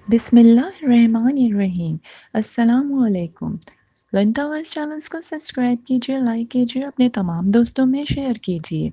بسم اللہ الرحمن الرحیم۔ السلام علیکم۔ لنتا وائس چینلز کو سبسکرائب کیجیے، لائک کیجیے، اپنے تمام دوستوں میں شیئر کیجیے۔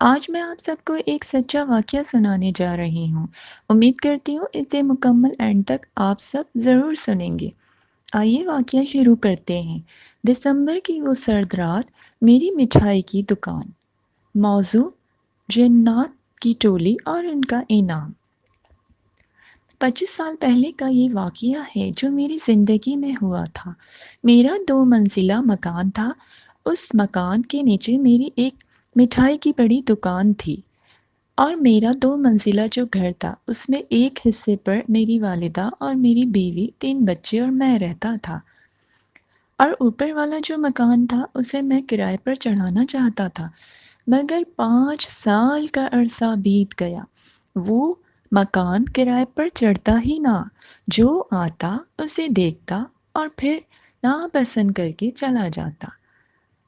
آج میں آپ سب کو ایک سچا واقعہ سنانے جا رہی ہوں۔ امید کرتی ہوں اسے مکمل اینڈ تک آپ سب ضرور سنیں گے۔ آئیے واقعہ شروع کرتے ہیں۔ دسمبر کی وہ سرد رات، میری مٹھائی کی دکان۔ موضوع: جنات کی ٹولی اور ان کا انعام۔ 25 سال پہلے کا یہ واقعہ ہے جو میری زندگی میں ہوا تھا۔ میرا 2 منزلہ مکان تھا۔ اس مکان کے نیچے میری ایک مٹھائی کی بڑی دکان تھی، اور میرا 2 منزلہ جو گھر تھا اس میں ایک حصے پر میری والدہ اور میری بیوی، 3 بچے اور میں رہتا تھا، اور اوپر والا جو مکان تھا اسے میں کرائے پر چڑھانا چاہتا تھا، مگر 5 سال کا عرصہ بیت گیا۔ وہ مکان کرائے پر چڑھتا ہی نہ، جو آتا اسے دیکھتا اور پھر ناپسند کر کے چلا جاتا۔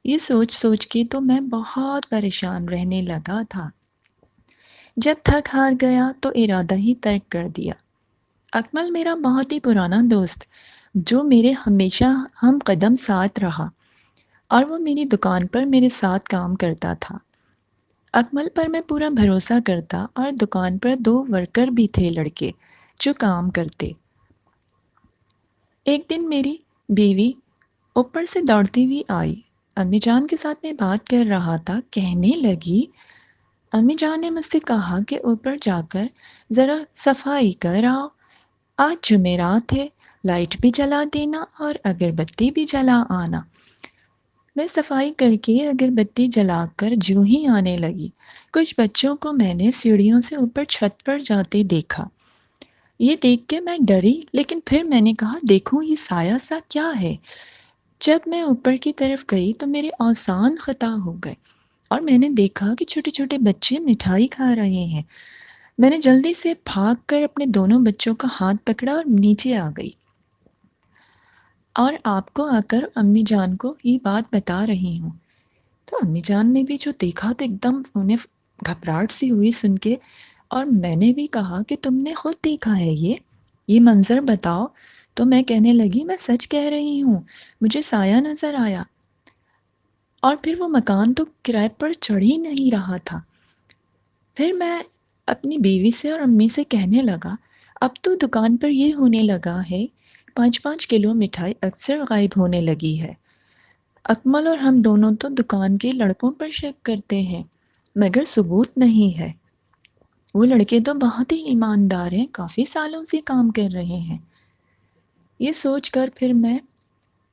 یہ سوچ سوچ کے تو میں بہت پریشان رہنے لگا تھا۔ جب تھک ہار گیا تو ارادہ ہی ترک کر دیا۔ اکمل میرا بہت ہی پرانا دوست، جو میرے ہمیشہ ہم قدم ساتھ رہا، اور وہ میری دکان پر میرے ساتھ کام کرتا تھا۔ اکمل پر میں پورا بھروسہ کرتا، اور دکان پر 2 ورکر بھی تھے، لڑکے جو کام کرتے۔ ایک دن میری بیوی اوپر سے دوڑتی ہوئی آئی۔ امی جان کے ساتھ میں بات کر رہا تھا، کہنے لگی، امی جان نے مجھ سے کہا کہ اوپر جا کر ذرا صفائی کر آؤ، آج جمعرات ہے، لائٹ بھی جلا دینا اور اگربتی بھی جلا آنا۔ میں صفائی کر کے اگربتی جلا کر جوں ہی آنے لگی، کچھ بچوں کو میں نے سیڑھیوں سے اوپر چھت پر جاتے دیکھا۔ یہ دیکھ کے میں ڈری، لیکن پھر میں نے کہا، دیکھوں یہ سایہ سا کیا ہے۔ جب میں اوپر کی طرف گئی تو میرے اوزان خطا ہو گئے، اور میں نے دیکھا کہ چھوٹے چھوٹے بچے مٹھائی کھا رہے ہیں۔ میں نے جلدی سے بھاگ کر اپنے دونوں بچوں کا ہاتھ پکڑا اور نیچے آ گئی، اور آپ کو آ کر امی جان کو یہ بات بتا رہی ہوں۔ تو امی جان نے بھی جو دیکھا تو ایک دم انہیں گھبراہٹ سی ہوئی سن کے، اور میں نے بھی کہا کہ تم نے خود دیکھا ہے یہ منظر بتاؤ۔ تو میں کہنے لگی، میں سچ کہہ رہی ہوں، مجھے سایہ نظر آیا، اور پھر وہ مکان تو کرائے پر چڑھ ہی نہیں رہا تھا۔ پھر میں اپنی بیوی سے اور امی سے کہنے لگا، اب تو دکان پر یہ ہونے لگا ہے، 5 5 کلو مٹھائی اکثر غائب ہونے لگی ہے۔ اکمل اور ہم دونوں تو دکان کے لڑکوں پر شک کرتے ہیں، مگر ثبوت نہیں ہے۔ وہ لڑکے تو بہت ہی ایماندار ہیں، کافی سالوں سے کام کر رہے ہیں۔ یہ سوچ کر پھر میں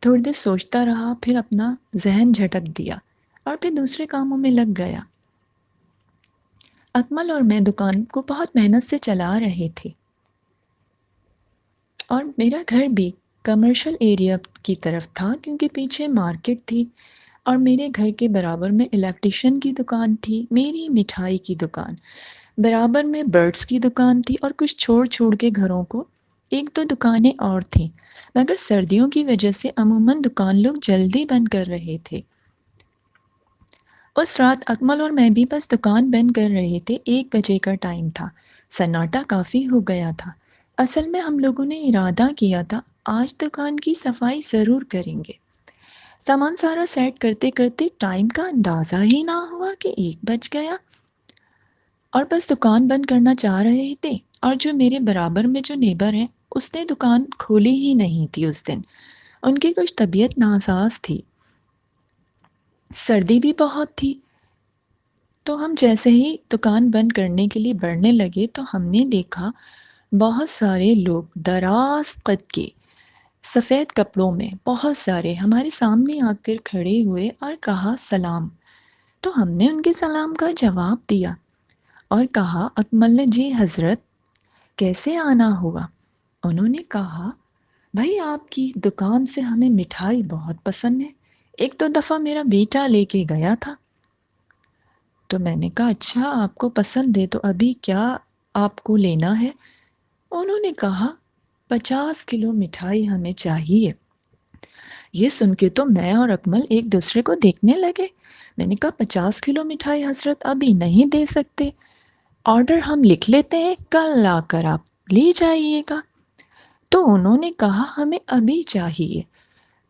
تھوڑی دیر سوچتا رہا، پھر اپنا ذہن جھٹک دیا اور پھر دوسرے کاموں میں لگ گیا۔ اکمل اور میں دکان کو بہت محنت سے چلا رہے تھے، اور میرا گھر بھی کمرشل ایریا کی طرف تھا، کیونکہ پیچھے مارکیٹ تھی، اور میرے گھر کے برابر میں الیکٹریشین کی دکان تھی، میری مٹھائی کی دکان برابر میں برڈز کی دکان تھی، اور کچھ چھوڑ چھوڑ کے گھروں کو 1 2 دکانیں اور تھیں، مگر سردیوں کی وجہ سے عموماً دکان لوگ جلدی بند کر رہے تھے۔ اس رات اکمل اور میں بھی بس دکان بند کر رہے تھے، 1 بجے کا ٹائم تھا، سناٹا کافی ہو گیا تھا۔ اصل میں ہم لوگوں نے ارادہ کیا تھا آج دکان کی صفائی ضرور کریں گے۔ سامان سارا سیٹ کرتے کرتے ٹائم کا اندازہ ہی نہ ہوا کہ 1 بج گیا، اور بس دکان بند کرنا چاہ رہے تھے، اور جو میرے برابر میں جو نیبر ہیں، اس نے دکان کھولی ہی نہیں تھی اس دن، ان کی کچھ طبیعت ناساز تھی، سردی بھی بہت تھی۔ تو ہم جیسے ہی دکان بند کرنے کے لیے بڑھنے لگے تو ہم نے دیکھا بہت سارے لوگ دراز قد کے سفید کپڑوں میں، بہت سارے ہمارے سامنے آ کر کھڑے ہوئے اور کہا، سلام۔ تو ہم نے ان کے سلام کا جواب دیا اور کہا، اکمل نے، جی حضرت، کیسے آنا ہوا؟ انہوں نے کہا، بھائی آپ کی دکان سے ہمیں مٹھائی بہت پسند ہے، 1 2 دفعہ میرا بیٹا لے کے گیا تھا۔ تو میں نے کہا، اچھا آپ کو پسند ہے، تو ابھی کیا آپ کو لینا ہے؟ انہوں نے کہا، 50 کلو مٹھائی ہمیں چاہیے۔ یہ سن کے تو میں اور اکمل ایک دوسرے کو دیکھنے لگے۔ میں نے کہا، 50 کلو مٹھائی حضرت ابھی نہیں دے سکتے، آرڈر ہم لکھ لیتے ہیں، کل لا کر آپ لے جائیے گا۔ تو انہوں نے کہا ہمیں ابھی چاہیے۔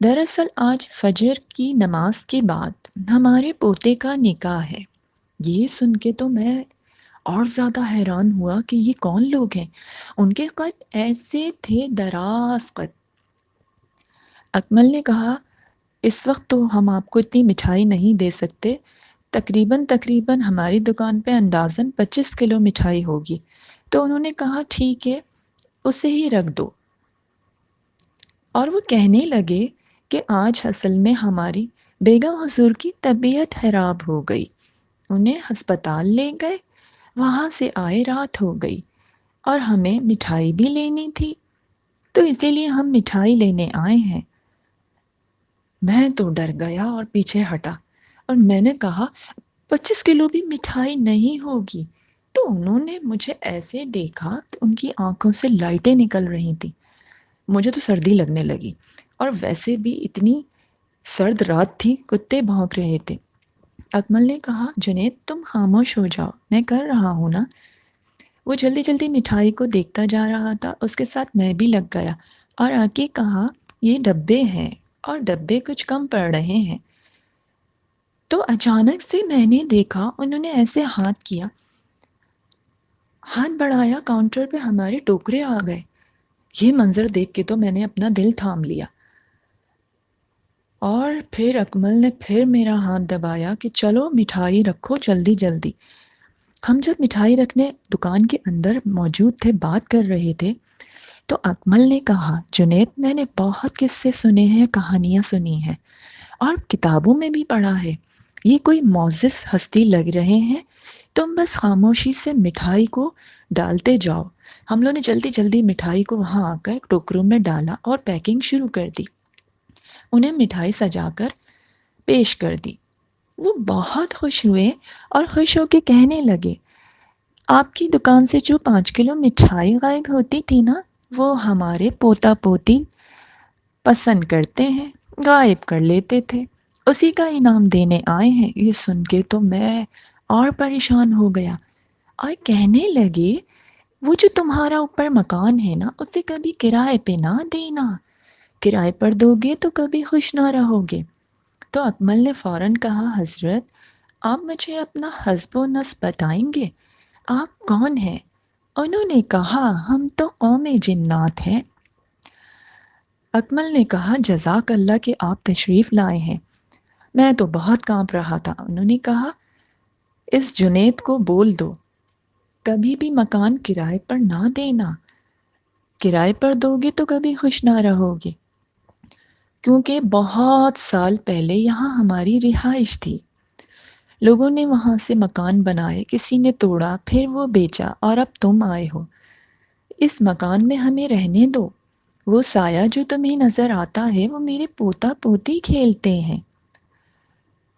دراصل آج فجر کی نماز کے بعد ہمارے پوتے کا نکاح ہے۔ یہ سن کے تو میں اور زیادہ حیران ہوا کہ یہ کون لوگ ہیں۔ ان کے قد ایسے تھے، دراز قد۔ اکمل نے کہا اس وقت تو ہم آپ کو اتنی مٹھائی نہیں دے سکتے، تقریباً ہماری دکان پہ اندازاً 25 کلو مٹھائی ہوگی۔ تو انہوں نے کہا ٹھیک ہے، اسے ہی رکھ دو۔ اور وہ کہنے لگے کہ آج اصل میں ہماری بیگم حضور کی طبیعت خراب ہو گئی، انہیں ہسپتال لے گئے، وہاں سے آئے رات ہو گئی اور ہمیں مٹھائی بھی لینی تھی، تو اسی لیے ہم مٹھائی لینے آئے ہیں۔ میں تو ڈر گیا اور پیچھے ہٹا، اور میں نے کہا 25 کلو بھی مٹھائی نہیں ہوگی۔ تو انہوں نے مجھے ایسے دیکھا کہ ان کی آنکھوں سے لائٹیں نکل رہی تھیں۔ مجھے تو سردی لگنے لگی، اور ویسے بھی اتنی سرد رات تھی، کتے بھونک رہے تھے۔ اکمل نے کہا جنید تم خاموش ہو جاؤ، میں کر رہا ہوں نا۔ وہ جلدی جلدی مٹھائی کو دیکھتا جا رہا تھا، اس کے ساتھ میں بھی لگ گیا اور آ کے کہا یہ ڈبے ہیں اور ڈبے کچھ کم پڑ رہے ہیں۔ تو اچانک سے میں نے دیکھا انہوں نے ایسے ہاتھ کیا، ہاتھ بڑھایا، کاؤنٹر پہ ہمارے ٹوکرے آ گئے۔ یہ منظر دیکھ کے تو میں نے اپنا دل تھام لیا، اور پھر اکمل نے پھر میرا ہاتھ دبایا کہ چلو مٹھائی رکھو جلدی جلدی۔ ہم جب مٹھائی رکھنے دکان کے اندر موجود تھے، بات کر رہے تھے، تو اکمل نے کہا جنید میں نے بہت قصے سنے ہیں، کہانیاں سنی ہیں اور کتابوں میں بھی پڑھا ہے، یہ کوئی معزز ہستی لگ رہے ہیں، تم بس خاموشی سے مٹھائی کو ڈالتے جاؤ۔ ہم لوگوں نے جلدی جلدی مٹھائی کو وہاں آ کر ٹوکروں میں ڈالا اور پیکنگ شروع کر دی، انہیں مٹھائی سجا کر پیش کر دی۔ وہ بہت خوش ہوئے اور خوش ہو کے کہنے لگے آپ کی دکان سے جو 5 کلو مٹھائی غائب ہوتی تھی نا، وہ ہمارے پوتا پوتی پسند کرتے ہیں، غائب کر لیتے تھے، اسی کا انعام دینے آئے ہیں۔ یہ سن کے تو میں اور پریشان ہو گیا، اور کہنے لگے وہ جو تمہارا اوپر مکان ہے نا، اسے کبھی کرائے پہ نہ دینا، کرائے پر دو گے تو کبھی خوش نہ رہو گے۔ تو اکمل نے فوراً کہا حضرت آپ مجھے اپنا حسب و نسب بتائیں گے، آپ کون ہیں؟ انہوں نے کہا ہم تو قوم جنات ہیں۔ اکمل نے کہا جزاک اللہ کہ آپ تشریف لائے ہیں، میں تو بہت کانپ رہا تھا۔ انہوں نے کہا اس جنید کو بول دو کبھی بھی مکان کرائے پر نہ دینا، کرائے پر دو گے تو کبھی خوش نہ رہو گے، کیونکہ بہت سال پہلے یہاں ہماری رہائش تھی، لوگوں نے وہاں سے مکان بنائے، کسی نے توڑا، پھر وہ بیچا، اور اب تم آئے ہو، اس مکان میں ہمیں رہنے دو، وہ سایہ جو تمہیں نظر آتا ہے وہ میرے پوتا پوتی کھیلتے ہیں۔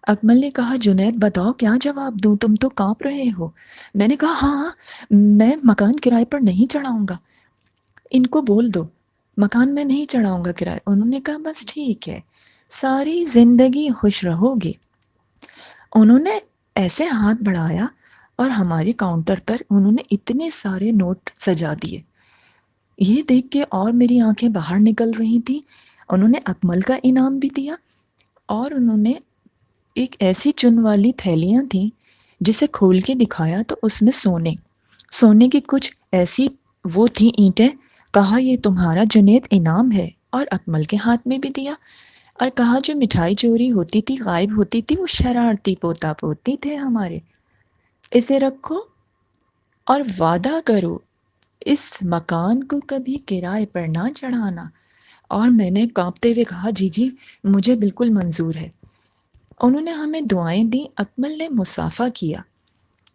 اکمل نے کہا جنید بتاؤ کیا جواب دوں، تم تو کانپ رہے ہو۔ میں نے کہا ہاں میں مکان کرائے پر نہیں چڑھاؤں گا، ان کو بول دو مکان میں نہیں چڑھاؤں گا کرائے۔ انہوں نے کہا بس ٹھیک ہے، ساری زندگی خوش رہو گے۔ انہوں نے ایسے ہاتھ بڑھایا اور ہمارے کاؤنٹر پر انہوں نے اتنے سارے نوٹ سجا دیے، یہ دیکھ کے اور میری آنکھیں باہر نکل رہی تھیں۔ انہوں نے اکمل کا انعام بھی دیا، اور انہوں نے ایک ایسی چن والی تھیلیاں تھیں جسے کھول کے دکھایا تو اس میں سونے کی کچھ ایسی وہ تھی اینٹیں، کہا یہ تمہارا جنید انعام ہے، اور اکمل کے ہاتھ میں بھی دیا، اور کہا جو مٹھائی چوری ہوتی تھی، غائب ہوتی تھی، وہ شرارتی پوتا پوتی تھے ہمارے، اسے رکھو اور وعدہ کرو اس مکان کو کبھی کرائے پر نہ چڑھانا۔ اور میں نے کانپتے ہوئے کہا جی جی مجھے بالکل منظور ہے۔ انہوں نے ہمیں دعائیں دیں، اکمل نے مصافحہ کیا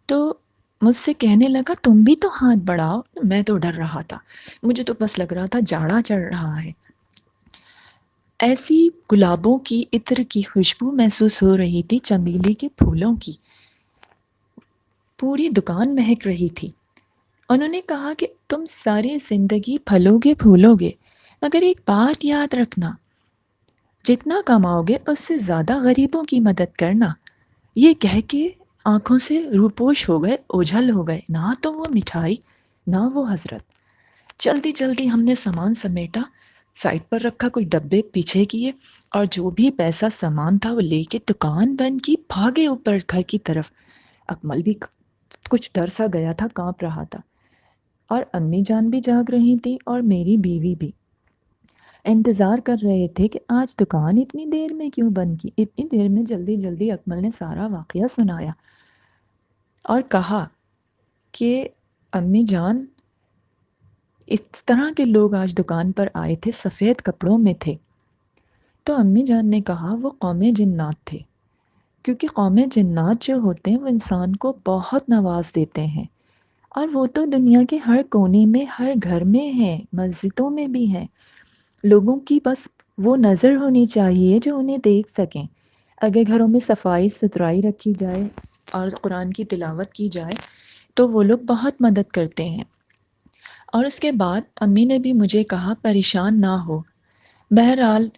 تو مجھ سے کہنے لگا تم بھی تو ہاتھ بڑھاؤ۔ میں تو ڈر رہا تھا، مجھے تو بس لگ رہا تھا جاڑا چڑھ رہا ہے۔ ایسی گلابوں کی عطر کی خوشبو محسوس ہو رہی تھی، چمیلی کے پھولوں کی، پوری دکان مہک رہی تھی۔ انہوں نے کہا کہ تم ساری زندگی پھلو گے پھولو گے، مگر ایک بات یاد رکھنا، جتنا کماؤ گے اس سے زیادہ غریبوں کی مدد کرنا۔ یہ کہہ کے آنکھوں سے روپوش ہو گئے، اوجھل ہو گئے، نہ تو وہ مٹھائی نہ وہ حضرت۔ جلدی جلدی ہم نے سامان سمیٹا، سائڈ پر رکھا، کچھ ڈبے پیچھے کیے، اور جو بھی پیسہ سامان تھا وہ لے کے دکان بند کی، بھاگے اوپر گھر کی طرف۔ اکمل بھی کچھ ڈر سا گیا تھا، کانپ رہا تھا، اور امی جان بھی جاگ رہی تھی اور میری بیوی بھی انتظار کر رہے تھے کہ آج دکان اتنی دیر میں کیوں بند کی۔ اتنی دیر میں جلدی جلدی اکمل نے سارا واقعہ سنایا اور کہا کہ امی جان، اس طرح کے لوگ آج دکان پر آئے تھے، سفید کپڑوں میں تھے۔ تو امی جان نے کہا وہ قوم جنات تھے، کیونکہ قوم جنات جو ہوتے ہیں وہ انسان کو بہت نواز دیتے ہیں، اور وہ تو دنیا کے ہر کونے میں، ہر گھر میں ہیں، مسجدوں میں بھی ہیں۔ لوگوں کی بس وہ نظر ہونی چاہیے جو انہیں دیکھ سکیں۔ اگر گھروں میں صفائی ستھرائی رکھی جائے اور قرآن کی تلاوت کی جائے تو وہ لوگ بہت مدد کرتے ہیں۔ اور اس کے بعد امی نے بھی مجھے کہا پریشان نہ ہو۔ بہرحال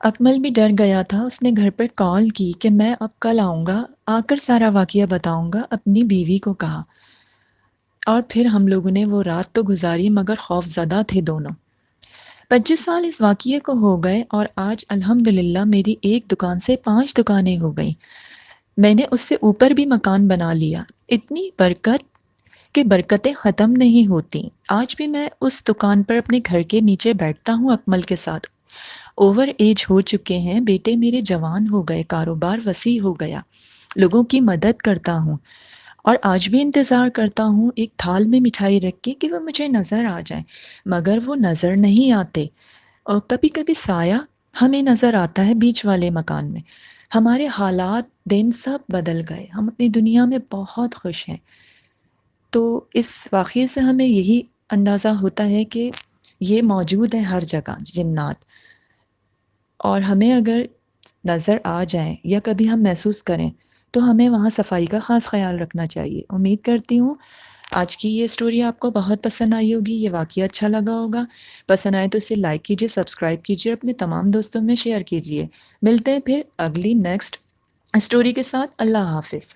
اکمل بھی ڈر گیا تھا، اس نے گھر پر کال کی کہ میں اب کل آؤں گا، آ کر سارا واقعہ بتاؤں گا، اپنی بیوی کو کہا۔ اور پھر ہم لوگوں نے وہ رات تو گزاری، مگر خوف زدہ تھے دونوں۔ 25 سال اس واقعے کو ہو گئے، اور آج الحمدللہ میری ایک دکان سے 5 دکانیں ہو گئیں۔ میں نے اس سے اوپر بھی مکان بنا لیا۔ اتنی برکت کہ برکتیں ختم نہیں ہوتی۔ آج بھی میں اس دکان پر اپنے گھر کے نیچے بیٹھتا ہوں اکمل کے ساتھ۔ اوور ایج ہو چکے ہیں، بیٹے میرے جوان ہو گئے، کاروبار وسیع ہو گیا، لوگوں کی مدد کرتا ہوں، اور آج بھی انتظار کرتا ہوں ایک تھال میں مٹھائی رکھ کے کہ وہ مجھے نظر آ جائیں، مگر وہ نظر نہیں آتے۔ اور کبھی کبھی سایہ ہمیں نظر آتا ہے بیچ والے مکان میں۔ ہمارے حالات دن سب بدل گئے، ہم اپنی دنیا میں بہت خوش ہیں۔ تو اس واقعے سے ہمیں یہی اندازہ ہوتا ہے کہ یہ موجود ہیں ہر جگہ جنات، اور ہمیں اگر نظر آ جائیں یا کبھی ہم محسوس کریں تو ہمیں وہاں صفائی کا خاص خیال رکھنا چاہیے۔ امید کرتی ہوں آج کی یہ سٹوری آپ کو بہت پسند آئی ہوگی، یہ واقعہ اچھا لگا ہوگا۔ پسند آئے تو اسے لائک کیجیے، سبسکرائب کیجیے، اپنے تمام دوستوں میں شیئر کیجیے۔ ملتے ہیں پھر اگلی نیکسٹ سٹوری کے ساتھ۔ اللہ حافظ۔